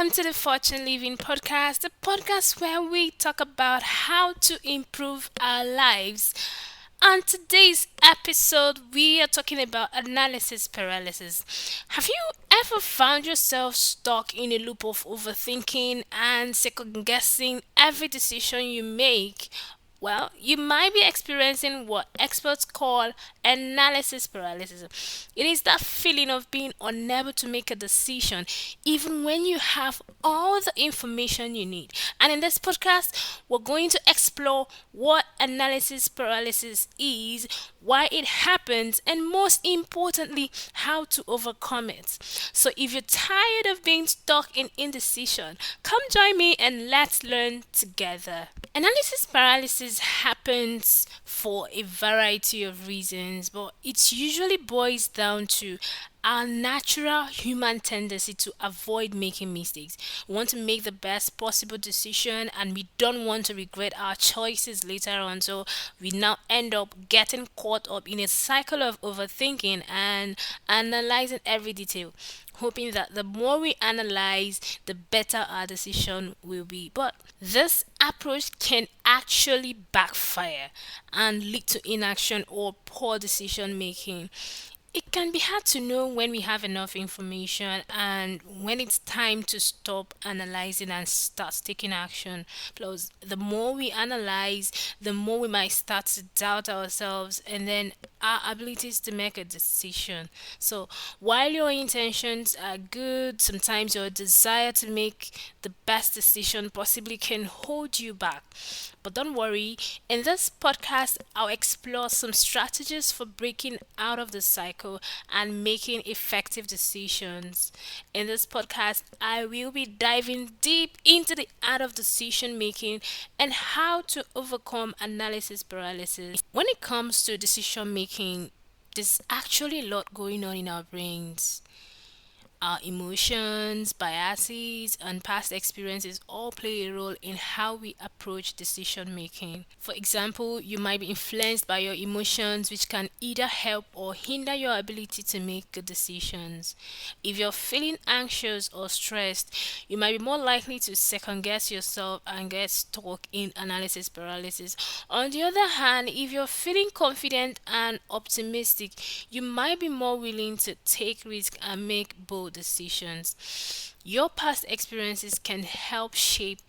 welcome to the Fortune Living Podcast, the podcast where we talk about how to improve our lives. On today's episode, we are talking about analysis paralysis. Have you ever found yourself stuck in a loop of overthinking and second guessing every decision you make? Well, you might be experiencing what experts call analysis paralysis. It is that feeling of being unable to make a decision even when you have all the information you need. And in this podcast, we're going to explore what analysis paralysis is, why it happens, and most importantly, how to overcome it. So if you're tired of being stuck in indecision, come join me and let's learn together. Analysis paralysis happens for a variety of reasons, but it usually boils down to our natural human tendency to avoid making mistakes. We want to make the best possible decision and we don't want to regret our choices later on. So we now end up getting caught up in a cycle of overthinking and analyzing every detail, hoping that the more we analyze, the better our decision will be. But this approach can actually backfire and lead to inaction or poor decision making. It can be hard to know when we have enough information and when it's time to stop analyzing and start taking action. Plus, the more we analyze, the more we might start to doubt ourselves and then our abilities to make a decision. So, while your intentions are good, sometimes your desire to make the best decision possibly can hold you back. But don't worry, in this podcast, I'll explore some strategies for breaking out of the cycle and making effective decisions. In this podcast, I will be diving deep into the art of decision making and how to overcome analysis paralysis. When it comes to decision making, there's actually a lot going on in our brains. Our emotions, biases, and past experiences all play a role in how we approach decision making. For example, you might be influenced by your emotions, which can either help or hinder your ability to make good decisions. If you're feeling anxious or stressed, you might be more likely to second guess yourself and get stuck in analysis paralysis. On the other hand, if you're feeling confident and optimistic, you might be more willing to take risks and make bold decisions. Your past experiences can help shape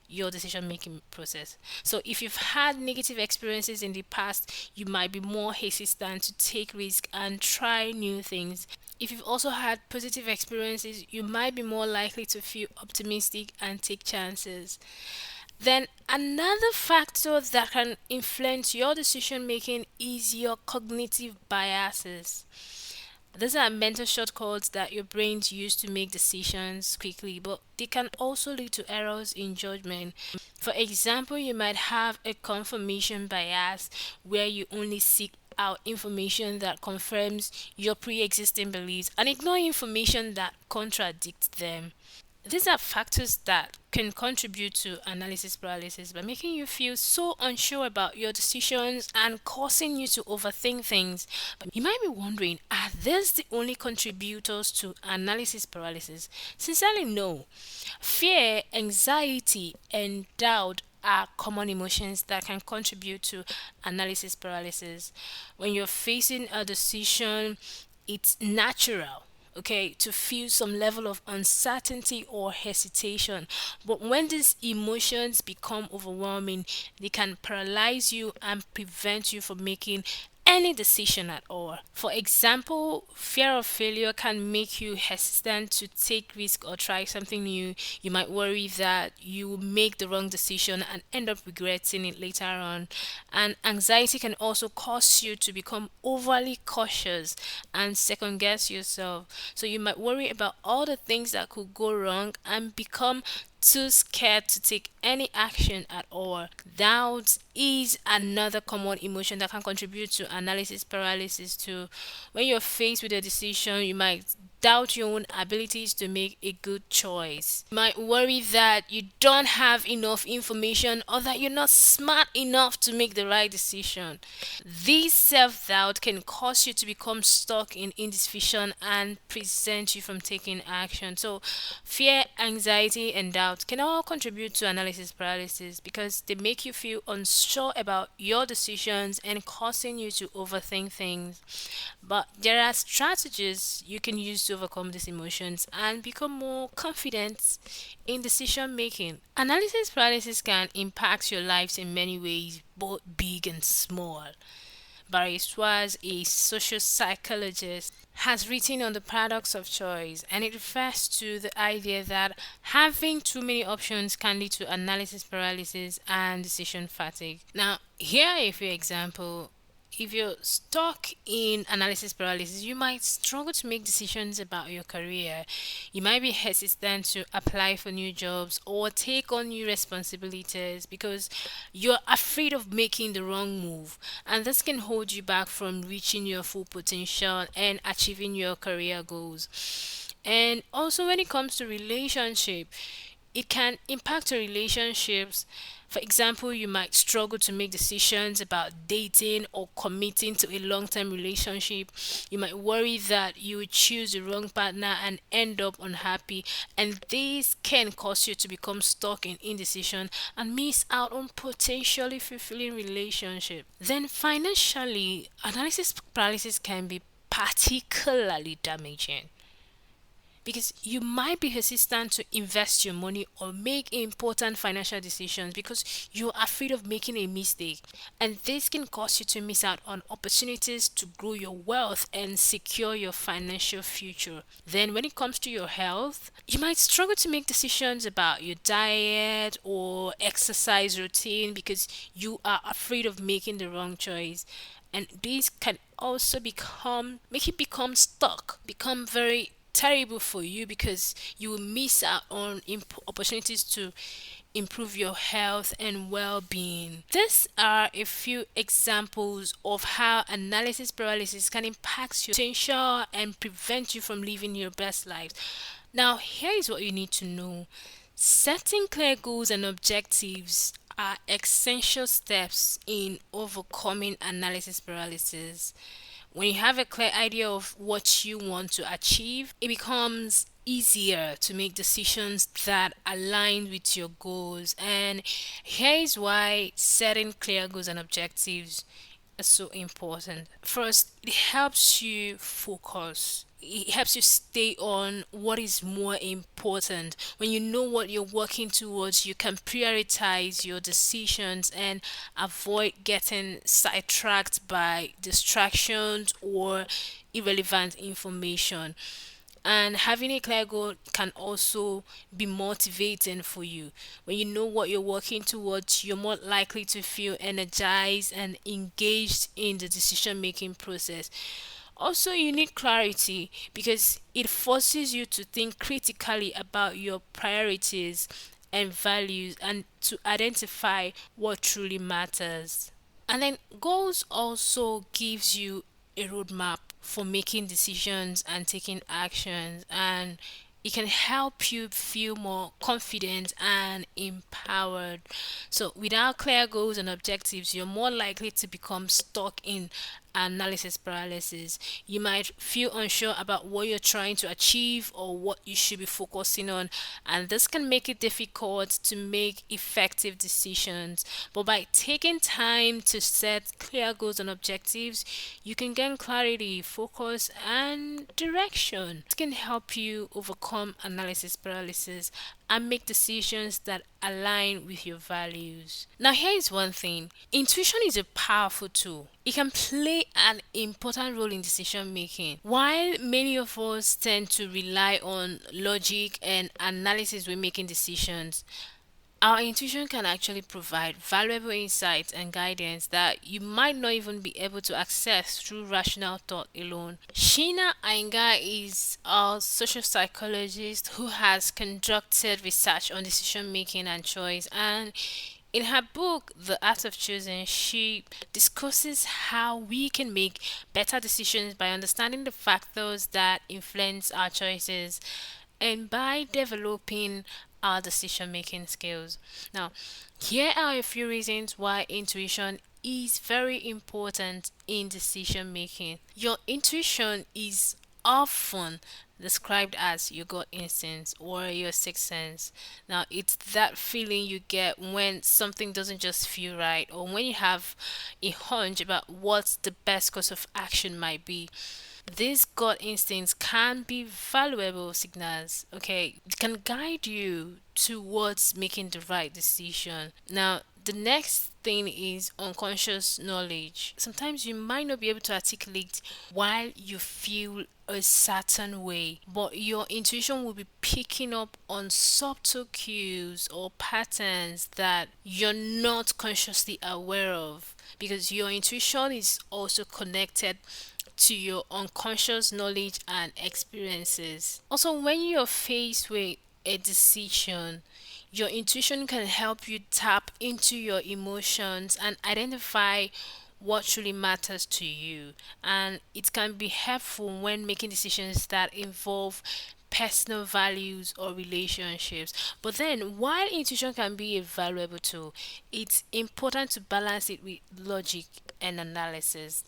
your decision making process. So if you've had negative experiences in the past, you might be more hesitant to take risks and try new things. If you've also had positive experiences, you might be more likely to feel optimistic and take chances. Then another factor that can influence your decision making is your cognitive biases. These are mental shortcuts that your brains use to make decisions quickly, but they can also lead to errors in judgment. For example, you might have a confirmation bias where you only seek out information that confirms your pre existing beliefs and ignore information that contradicts them. These are factors that can contribute to analysis paralysis by making you feel so unsure about your decisions and causing you to overthink things. But you might be wondering, are these the only contributors to analysis paralysis? Sincerely, no. Fear, anxiety, and doubt are common emotions that can contribute to analysis paralysis. When you're facing a decision, it's natural, okay, to feel some level of uncertainty or hesitation. But when these emotions become overwhelming, they can paralyze you and prevent you from making any decision at all. For example, fear of failure can make you hesitant to take risk or try something new. You might worry that you will make the wrong decision and end up regretting it later on. And anxiety can also cause you to become overly cautious and second guess yourself. So you might worry about all the things that could go wrong and become too scared to take any action at all. Doubt is another common emotion that can contribute to analysis paralysis too. When you're faced with a decision, you might doubt your own abilities to make a good choice. You might worry that you don't have enough information or that you're not smart enough to make the right decision. This self doubt can cause you to become stuck in indecision and prevent you from taking action. So, fear, anxiety, and doubt can all contribute to analysis paralysis because they make you feel unsure about your decisions and causing you to overthink things. But there are strategies you can use to overcome these emotions and become more confident in decision making. Analysis paralysis can impact your lives in many ways, both big and small. Barry Schwartz, a social psychologist, has written on the paradox of choice, and it refers to the idea that having too many options can lead to analysis paralysis and decision fatigue. Now, here are a few examples. If you're stuck in analysis paralysis, you might struggle to make decisions about your career. You might be hesitant to apply for new jobs or take on new responsibilities because you're afraid of making the wrong move. And this can hold you back from reaching your full potential and achieving your career goals. And also, when it comes to relationship, it can impact your relationships. For example, you might struggle to make decisions about dating or committing to a long term relationship. You might worry that you would choose the wrong partner and end up unhappy, and this can cause you to become stuck in indecision and miss out on potentially fulfilling relationship. Then financially, analysis paralysis can be particularly damaging because you might be hesitant to invest your money or make important financial decisions because you're afraid of making a mistake. And this can cause you to miss out on opportunities to grow your wealth and secure your financial future. Then, when it comes to your health, you might struggle to make decisions about your diet or exercise routine because you are afraid of making the wrong choice. And these can also become make you become stuck, become very terrible for you because you will miss out on opportunities to improve your health and well-being. These are a few examples of how analysis paralysis can impact your potential and prevent you from living your best life. Now, here is what you need to know. Setting clear goals and objectives are essential steps in overcoming analysis paralysis. When you have a clear idea of what you want to achieve, it becomes easier to make decisions that align with your goals. And here is why setting clear goals and objectives is so important. First, it helps you focus. It helps you stay on what is more important. When you know what you're working towards, you can prioritize your decisions and avoid getting sidetracked by distractions or irrelevant information. And having a clear goal can also be motivating for you. When you know what you're working towards, you're more likely to feel energized and engaged in the decision making process. Also, you need clarity because it forces you to think critically about your priorities and values and to identify what truly matters. And then goals also gives you a roadmap for making decisions and taking actions, and it can help you feel more confident and empowered. So without clear goals and objectives, you're more likely to become stuck in analysis paralysis. You might feel unsure about what you're trying to achieve or what you should be focusing on, and this can make it difficult to make effective decisions. But by taking time to set clear goals and objectives, you can gain clarity, focus, and direction. It can help you overcome analysis paralysis and make decisions that align with your values. Now, here is one thing: intuition is a powerful tool. It can play an important role in decision making. While many of us tend to rely on logic and analysis when making decisions, our intuition can actually provide valuable insights and guidance that you might not even be able to access through rational thought alone. Sheena Ainga is a social psychologist who has conducted research on decision making and choice, and In her book, The Art of Choosing, she discusses how we can make better decisions by understanding the factors that influence our choices and by developing our decision making skills. Now, here are a few reasons why intuition is very important in decision making. Your intuition is often described as your gut instinct or your sixth sense. Now, it's that feeling you get when something doesn't just feel right or when you have a hunch about what the best course of action might be. These gut instincts can be valuable signals, okay? It can guide you towards making the right decision. Now, the next thing is unconscious knowledge. Sometimes you might not be able to articulate why you feel a certain way, but your intuition will be picking up on subtle cues or patterns that you're not consciously aware of because your intuition is also connected to your unconscious knowledge and experiences. Also, when you're faced with a decision, your intuition can help you tap into your emotions and identify what truly matters to you. And it can be helpful when making decisions that involve personal values or relationships. But then, while intuition can be a valuable tool, it's important to balance it with logic and analysis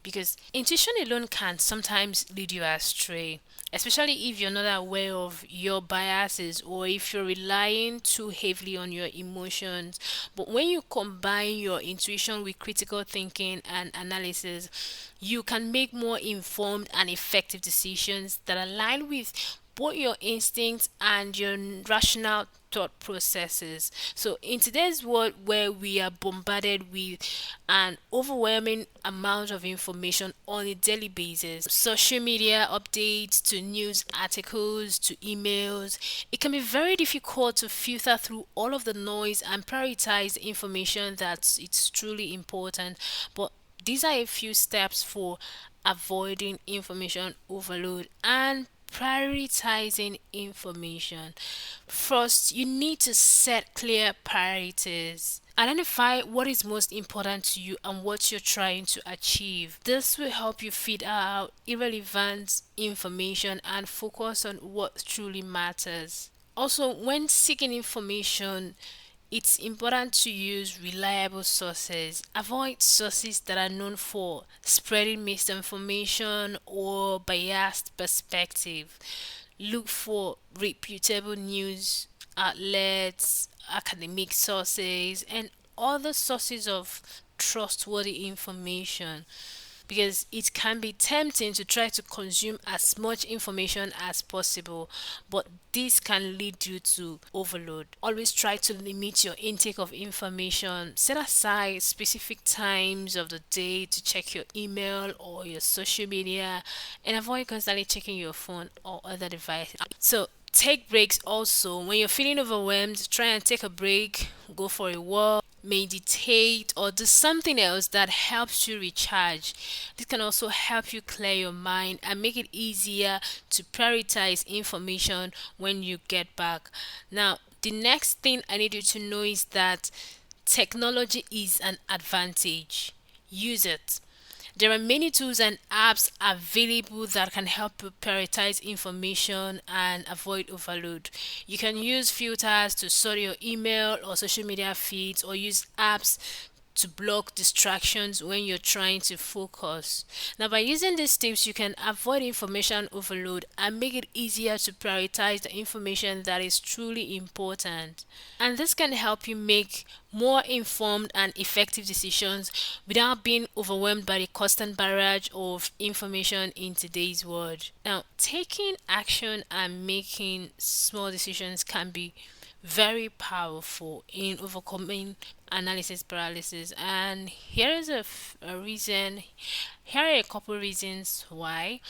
because intuition alone can sometimes lead you astray, especially if you're not aware of your biases or if you're relying too heavily on your emotions. But when you combine your intuition with critical thinking and analysis, you can make more informed and effective decisions that align with both your instincts and your rational thought processes. So, in today's world where we are bombarded with an overwhelming amount of information on a daily basis, social media updates to news articles to emails, it can be very difficult to filter through all of the noise and prioritize the information that's it's truly important. But these are a few steps for avoiding information overload and prioritizing information. First, you need to set clear priorities. Identify what is most important to you and what you're trying to achieve. This will help you filter out irrelevant information and focus on what truly matters. Also, when seeking information, it's important to use reliable sources. Avoid sources that are known for spreading misinformation or biased perspective. Look for reputable news outlets, academic sources, and other sources of trustworthy information because it can be tempting to try to consume as much information as possible, but this can lead you to overload. Always try to limit your intake of information. Set aside specific times of the day to check your email or your social media and avoid constantly checking your phone or other devices. So, take breaks also. When you're feeling overwhelmed, try and take a break, go for a walk, meditate, or do something else that helps you recharge. This can also help you clear your mind and make it easier to prioritize information when you get back. Now, the next thing I need you to know is that technology is an advantage. Use it. There are many tools and apps available that can help you prioritize information and avoid overload. You can use filters to sort your email or social media feeds, or use apps to block distractions when you're trying to focus. Now, by using these tips, you can avoid information overload and make it easier to prioritize the information that is truly important. And this can help you make more informed and effective decisions without being overwhelmed by the constant barrage of information in today's world. Now, taking action and making small decisions can be very powerful in overcoming analysis paralysis, and here is a reason. Here are a couple reasons why.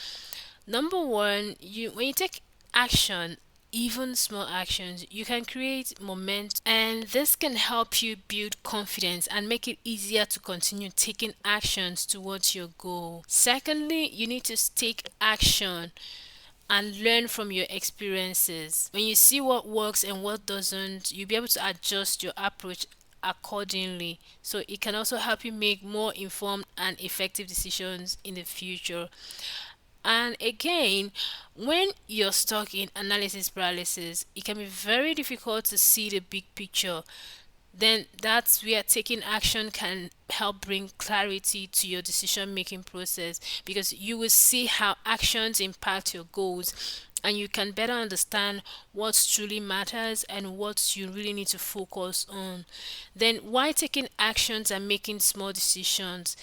Number one, you when you take action, even small actions, you can create momentum, and this can help you build confidence and make it easier to continue taking actions towards your goal. Secondly, you need to take action and learn from your experiences. When you see what works and what doesn't, you'll be able to adjust your approach accordingly. So it can also help you make more informed and effective decisions in the future. And again, when you're stuck in analysis paralysis, it can be very difficult to see the big picture. Then that's where taking action can help bring clarity to your decision making process, because you will see how actions impact your goals, and you can better understand what truly matters and what you really need to focus on. Then why taking actions and making small decisions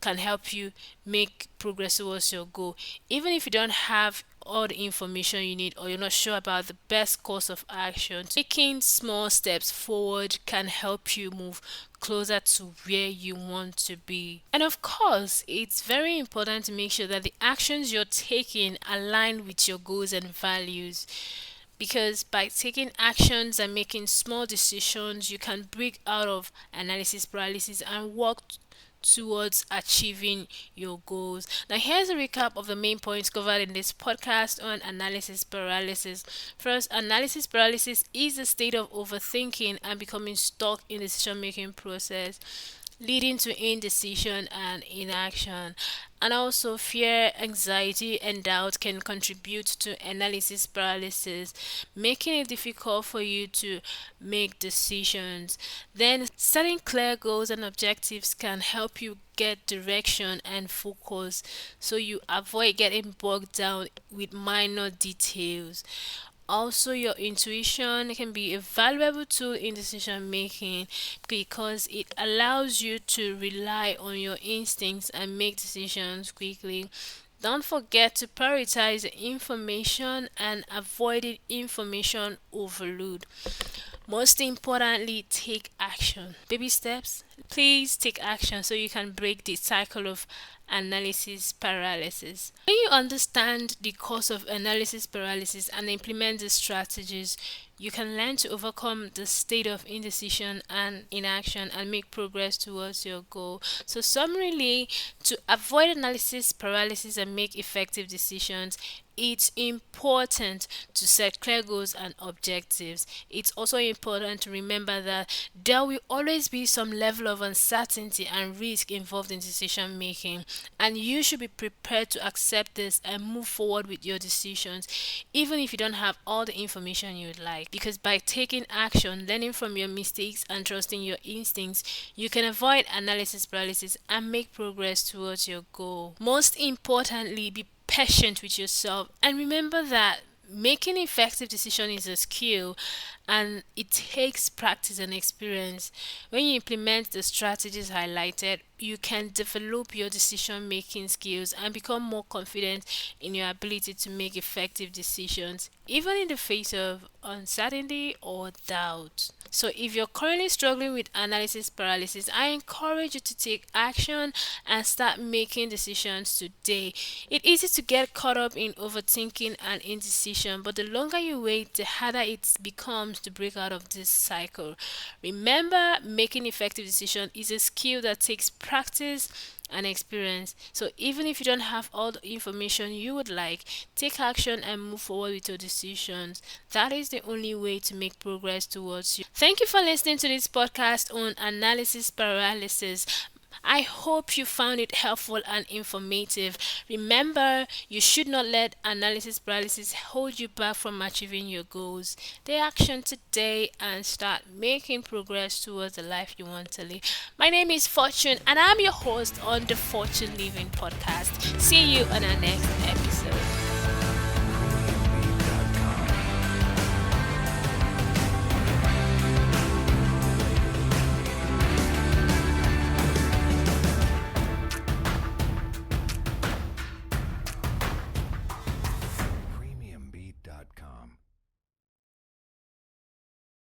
can help you make progress towards your goal. Even if you don't have all the information you need, or you're not sure about the best course of action, taking small steps forward can help you move closer to where you want to be. And of course, it's very important to make sure that the actions you're taking align with your goals and values, because by taking actions and making small decisions, you can break out of analysis paralysis and work towards achieving your goals. Now, here's a recap of the main points covered in this podcast on analysis paralysis. First, analysis paralysis is a state of overthinking and becoming stuck in the decision making process, leading to indecision and inaction. And also, fear, anxiety, and doubt can contribute to analysis paralysis, making it difficult for you to make decisions. Then, setting clear goals and objectives can help you get direction and focus, so you avoid getting bogged down with minor details. Also, your intuition can be a valuable tool in decision making, because it allows you to rely on your instincts and make decisions quickly. Don't forget to prioritize the information and avoid information overload. Most importantly, take action. Baby steps. Please take action so you can break the cycle of analysis paralysis. When you understand the cause of analysis paralysis and implement the strategies, you can learn to overcome the state of indecision and inaction and make progress towards your goal. So, summarily, to avoid analysis paralysis and make effective decisions, it's important to set clear goals and objectives. It's also important to remember that there will always be some level of uncertainty and risk involved in decision making, and you should be prepared to accept this and move forward with your decisions, even if you don't have all the information you would like. Because by taking action, learning from your mistakes, and trusting your instincts, you can avoid analysis paralysis and make progress towards your goal. Most importantly, be patient with yourself, and remember that making effective decision is a skill, and it takes practice and experience. When you implement the strategies highlighted, you can develop your decision making skills and become more confident in your ability to make effective decisions, even in the face of uncertainty or doubt. So, if you're currently struggling with analysis paralysis, I encourage you to take action and start making decisions today. It's easy to get caught up in overthinking and indecision, but the longer you wait, the harder it becomes to break out of this cycle. Remember, making effective decisions is a skill that takes practice and experience. So even if you don't have all the information you would like, take action and move forward with your decisions. That is the only way to make progress towards you. Thank you for listening to this podcast on analysis paralysis. I hope you found it helpful and informative. Remember, you should not let analysis paralysis hold you back from achieving your goals. Take action today and start making progress towards the life you want to live. My name is Fortune, and I'm your host on the Fortune Living podcast. See you on our next episode.